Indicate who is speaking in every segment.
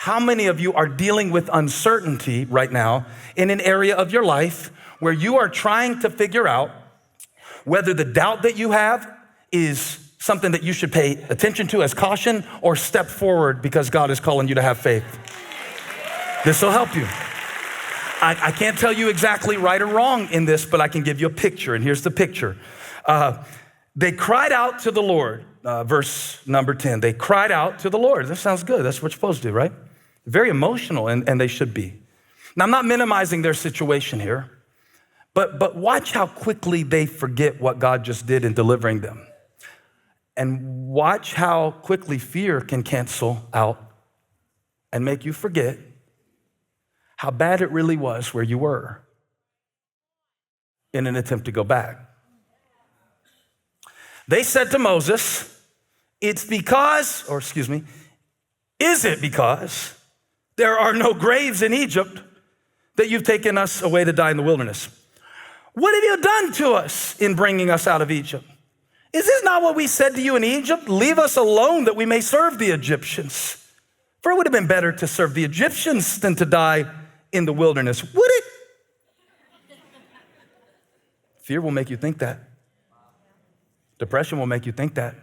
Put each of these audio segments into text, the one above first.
Speaker 1: how many of you are dealing with uncertainty right now in an area of your life where you are trying to figure out whether the doubt that you have is something that you should pay attention to as caution or step forward because God is calling you to have faith? This will help you. I can't tell you exactly right or wrong in this, but I can give you a picture, and here's the picture. They cried out to the Lord, verse number 10. They cried out to the Lord. That sounds good. That's what you're supposed to do, right? Very emotional, and they should be. Now, I'm not minimizing their situation here, but watch how quickly they forget what God just did in delivering them. And watch how quickly fear can cancel out and make you forget how bad it really was where you were in an attempt to go back. They said to Moses, is it because there are no graves in Egypt that you've taken us away to die in the wilderness? What have you done to us in bringing us out of Egypt? Is this not what we said to you in Egypt? Leave us alone that we may serve the Egyptians. For it would have been better to serve the Egyptians than to die in the wilderness, would it? Fear will make you think that. Depression will make you think that.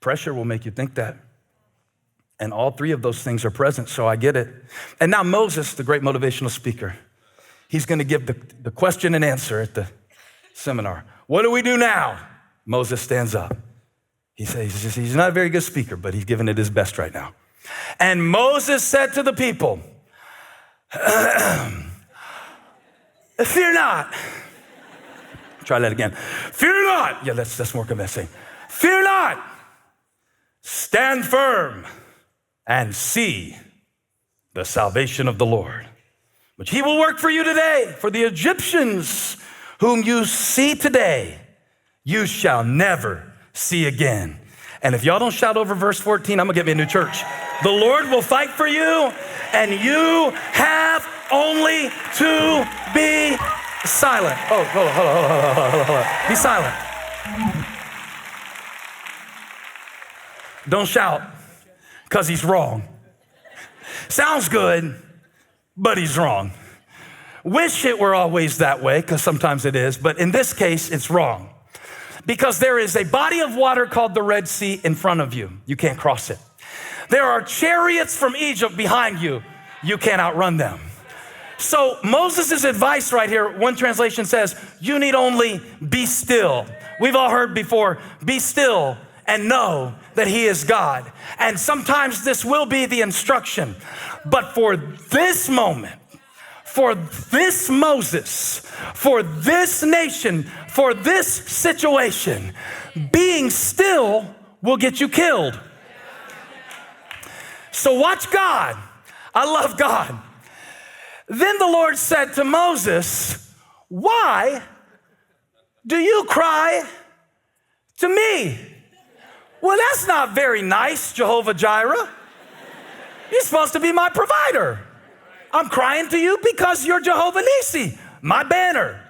Speaker 1: Pressure will make you think that. And all three of those things are present, so I get it. And now Moses, the great motivational speaker, he's gonna give the question and answer at the seminar. What do we do now? Moses stands up. He says, he's not a very good speaker, but he's giving it his best right now. And Moses said to the people, fear not. Try that again. Fear not. Yeah, that's more convincing. Fear not. Stand firm and see the salvation of the Lord, which he will work for you today. For the Egyptians whom you see today, you shall never see again. And if y'all don't shout over verse 14, I'm gonna give you a new church. The Lord will fight for you, and you have only to be silent. Oh, hold on. Be silent. Don't shout, because he's wrong. Sounds good, but he's wrong. Wish it were always that way, because sometimes it is, but in this case, it's wrong. Because there is a body of water called the Red Sea in front of you. You can't cross it. There are chariots from Egypt behind you. You can't outrun them. So Moses' advice right here, one translation says, you need only be still. We've all heard before, be still and know that he is God. And sometimes this will be the instruction. But for this moment, for this Moses, for this nation, for this situation, being still will get you killed. So watch God. I love God. Then the Lord said to Moses, why do you cry to me? Well, that's not very nice, Jehovah Jireh. You're supposed to be my provider. I'm crying to you because you're Jehovah Nissi, my banner.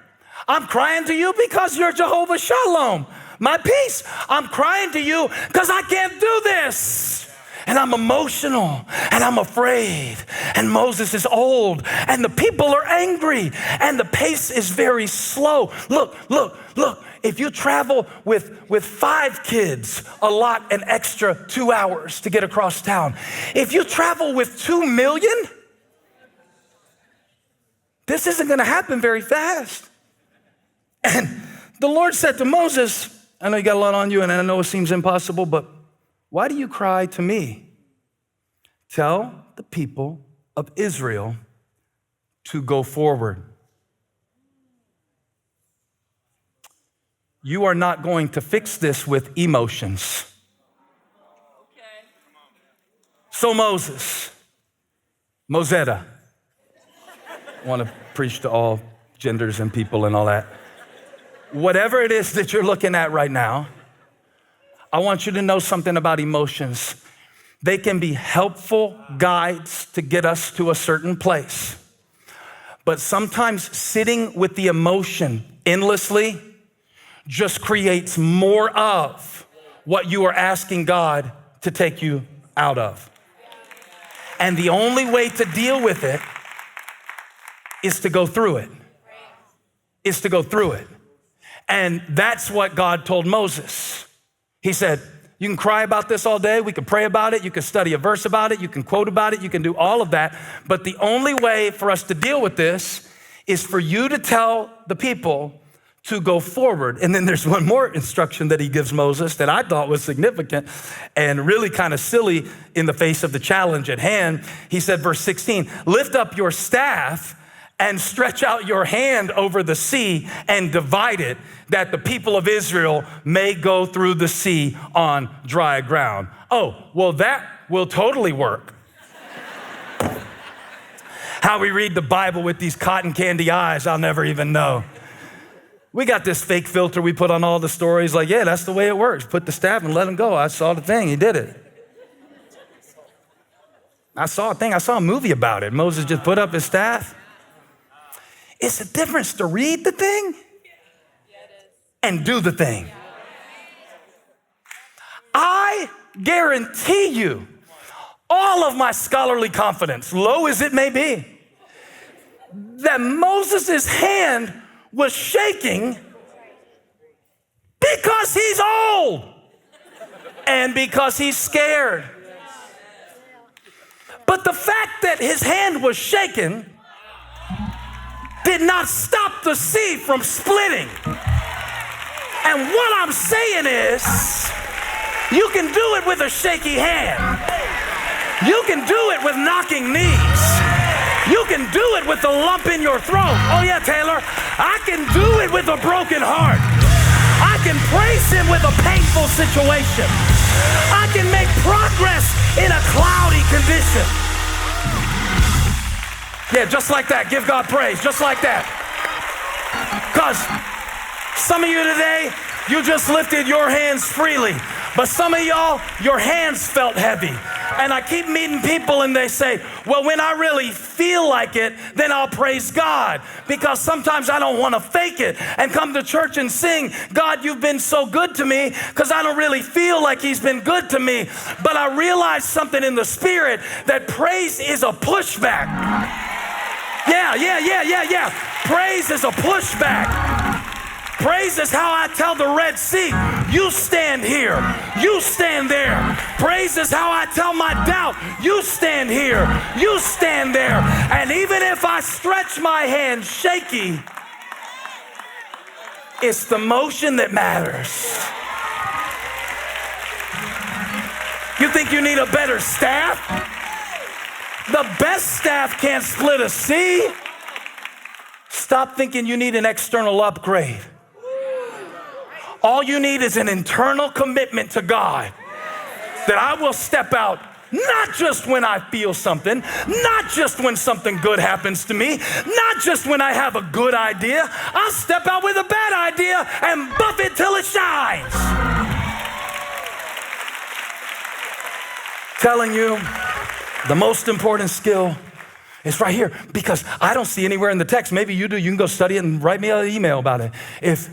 Speaker 1: I'm crying to you because you're Jehovah Shalom, my peace. I'm crying to you because I can't do this. And I'm emotional and I'm afraid. And Moses is old and the people are angry and the pace is very slow. Look. If you travel with 5 kids, allot an extra 2 hours to get across town. If you travel with 2 million, this isn't gonna happen very fast. And the Lord said to Moses, I know you got a lot on you and I know it seems impossible, but why do you cry to me? Tell the people of Israel to go forward. You are not going to fix this with emotions. Okay. So Moses, Mosetta, I want to preach to all genders and people and all that. Whatever it is that you're looking at right now, I want you to know something about emotions. They can be helpful guides to get us to a certain place. But sometimes sitting with the emotion endlessly just creates more of what you are asking God to take you out of. And the only way to deal with it is to go through it. Is to go through it. And that's what God told Moses. He said, you can cry about this all day. We can pray about it. You can study a verse about it. You can quote about it. You can do all of that. But the only way for us to deal with this is for you to tell the people to go forward. And then there's one more instruction that he gives Moses that I thought was significant and really kind of silly in the face of the challenge at hand. He said, verse 16, lift up your staff and stretch out your hand over the sea and divide it, that the people of Israel may go through the sea on dry ground. Oh, well, that will totally work. How we read the Bible with these cotton candy eyes, I'll never even know. We got this fake filter we put on all the stories, like, yeah, that's the way it works. Put the staff and let him go. I saw the thing, he did it. I saw a movie about it. Moses just put up his staff. It's a difference to read the thing and do the thing. I guarantee you, all of my scholarly confidence, low as it may be, that Moses' hand was shaking because he's old and because he's scared. But the fact that his hand was shaken did not stop the sea from splitting. And what I'm saying is, you can do it with a shaky hand. You can do it with knocking knees. You can do it with a lump in your throat. Oh yeah, Taylor, I can do it with a broken heart. I can praise him with a painful situation. I can make progress in a cloudy condition. Yeah, just like that. Give God praise, just like that. Because some of you today, you just lifted your hands freely. But some of y'all, your hands felt heavy. And I keep meeting people and they say, well, when I really feel like it, then I'll praise God. Because sometimes I don't want to fake it and come to church and sing, God, you've been so good to me, because I don't really feel like he's been good to me. But I realized something in the spirit, that praise is a pushback. Yeah. Praise is a pushback. Praise is how I tell the Red Sea, you stand here, you stand there. Praise is how I tell my doubt, you stand here, you stand there. And even if I stretch my hand shaky, it's the motion that matters. You think you need a better staff? The best staff can't split a sea. Stop thinking you need an external upgrade. All you need is an internal commitment to God, that I will step out not just when I feel something, not just when something good happens to me, not just when I have a good idea. I'll step out with a bad idea and buff it till it shines. Telling you, the most important skill is right here, because I don't see anywhere in the text. Maybe you do. You can go study it and write me an email about it. If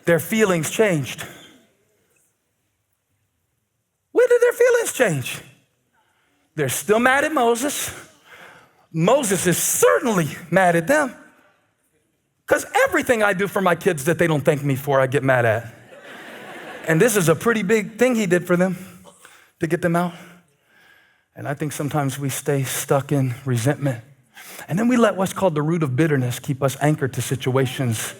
Speaker 1: their feelings changed. When did their feelings change? They're still mad at Moses. Moses is certainly mad at them. Because everything I do for my kids that they don't thank me for, I get mad at. And this is a pretty big thing he did for them to get them out. And I think sometimes we stay stuck in resentment. And then we let what's called the root of bitterness keep us anchored to situations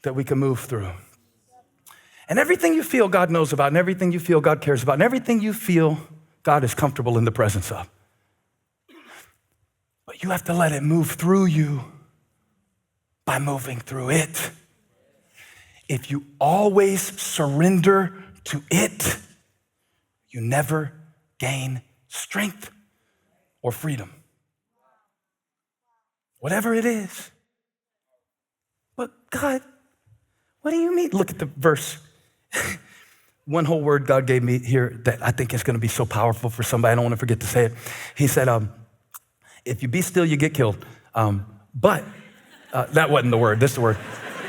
Speaker 1: that we can move through. And everything you feel God knows about, and everything you feel God cares about, and everything you feel God is comfortable in the presence of. But you have to let it move through you by moving through it. If you always surrender to it, you never gain strength or freedom. Whatever it is. But God, what do you mean? Look at the verse. One whole word God gave me here that I think is going to be so powerful for somebody. I don't want to forget to say it. He said, if you be still, you get killed. But that wasn't the word. This is the word.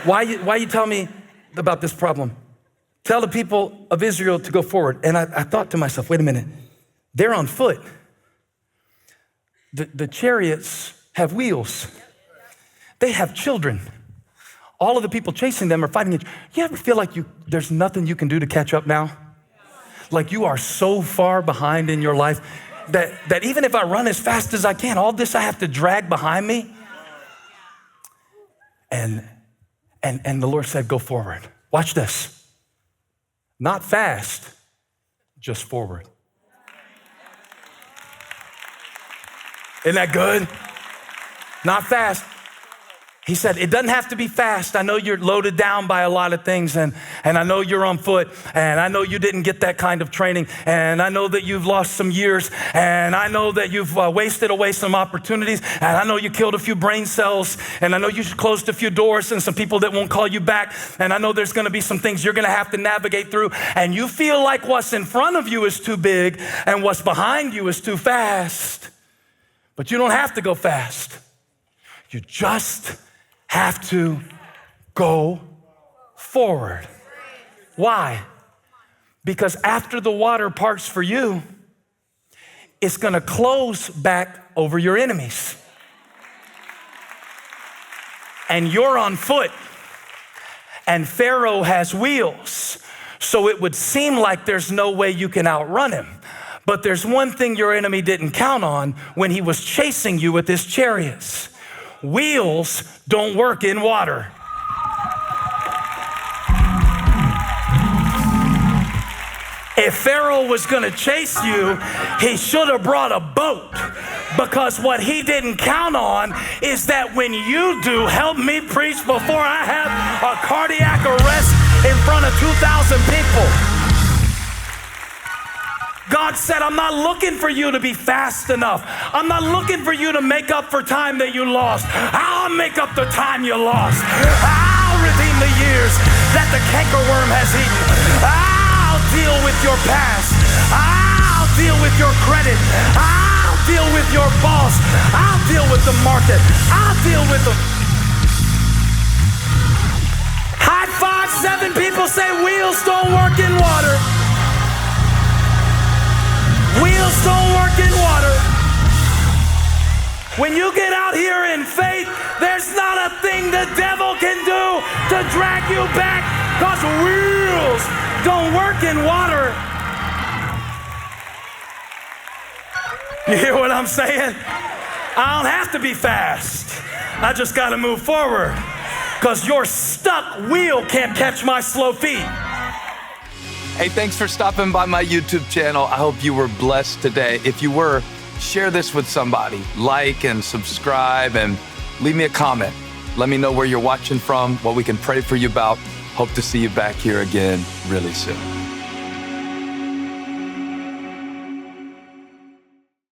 Speaker 1: Why you tell me about this problem? Tell the people of Israel to go forward. And I thought to myself, wait a minute. They're on foot. the chariots have wheels. They have children. All of the people chasing them are fighting each other. You ever feel like there's nothing you can do to catch up now? Like you are so far behind in your life that even if I run as fast as I can, all this I have to drag behind me. And the Lord said, go forward. Watch this. Not fast, just forward. Isn't that good? Not fast. He said, it doesn't have to be fast. I know you're loaded down by a lot of things, and I know you're on foot, and I know you didn't get that kind of training, and I know that you've lost some years, and I know that you've wasted away some opportunities, and I know you killed a few brain cells, and I know you closed a few doors and some people that won't call you back, and I know there's gonna be some things you're gonna have to navigate through, and you feel like what's in front of you is too big and what's behind you is too fast. But you don't have to go fast. You just have to go forward. Why? Because after the water parts for you, it's gonna close back over your enemies. And you're on foot, and Pharaoh has wheels. So it would seem like there's no way you can outrun him. But there's one thing your enemy didn't count on when he was chasing you with his chariots. Wheels don't work in water. If Pharaoh was gonna chase you, he should have brought a boat, because what he didn't count on is that when you do help me preach before I have a cardiac arrest in front of 2,000 people. God said, I'm not looking for you to be fast enough. I'm not looking for you to make up for time that you lost. I'll make up the time you lost. I'll redeem the years that the cankerworm has eaten. I'll deal with your past. I'll deal with your credit. I'll deal with your boss. I'll deal with the market. I'll deal with the... High five, 7 people say wheels don't work in water. Wheels don't work in water. When you get out here in faith, there's not a thing the devil can do to drag you back, because wheels don't work in water. You hear what I'm saying? I don't have to be fast. I just got to move forward, because your stuck wheel can't catch my slow feet.
Speaker 2: Hey, thanks for stopping by my YouTube channel. I hope you were blessed today. If you were, share this with somebody. Like and subscribe and leave me a comment. Let me know where you're watching from, what we can pray for you about. Hope to see you back here again really soon.